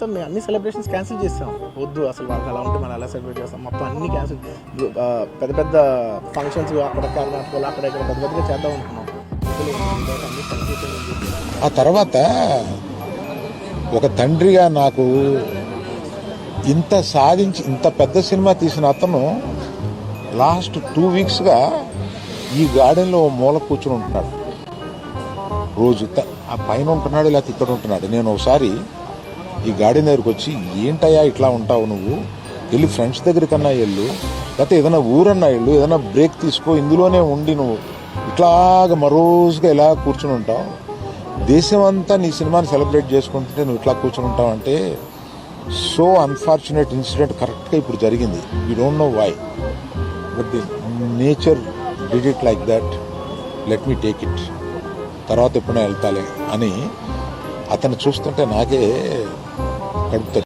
మొత్తం మేము అన్ని సెలబ్రేషన్స్ క్యాన్సిల్ చేస్తాం. వద్దు అసలు వాళ్ళకి అలా ఉంటే మనం ఎలా సెలబ్రేట్ చేస్తాం, మొత్తం అన్ని క్యాన్సిల్. పెద్ద పెద్ద ఫంక్షన్స్ అక్కడ కర్ణాటకలో అక్కడ ఇక్కడ పెద్ద పెద్దగా చేద్దాం అనుకున్నాం. ఆ తర్వాత ఒక తండ్రిగా నాకు ఇంత సాధించి ఇంత పెద్ద సినిమా తీసిన అతను లాస్ట్ 2 వీక్స్గా ఈ గార్డెన్లో మూల కూర్చుని ఉంటున్నాడు. రోజు ఆ పైన ఉంటున్నాడు, లేకపోతే ఇక్కడ ఉంటున్నాడు. నేను ఒకసారి ఈ గార్డెన్ దగ్గరికి వచ్చి, ఏంటయ్యా ఇట్లా ఉంటావు నువ్వు, వెళ్ళి ఫ్రెండ్స్ దగ్గర కన్నా వెళ్ళు, లేకపోతే ఏదైనా ఊరన్నా వెళ్ళు, ఏదైనా బ్రేక్ తీసుకో, ఇందులోనే ఉండి నువ్వు ఇట్లాగా మరోజుగా ఇలా కూర్చుని ఉంటావు, దేశం అంతా నీ సినిమాని సెలబ్రేట్ చేసుకుంటుంటే నువ్వు ఇట్లా కూర్చుని ఉంటావు అంటే, సో అన్ఫార్చునేట్ ఇన్సిడెంట్ కరెక్ట్గా ఇప్పుడు జరిగింది. You don't know why, but the nature did it like that, let me take it, తర్వాత ఎప్పుడైనా వెళ్తాలే అని అతను చూస్తుంటే నాకే కడుపుతుంది.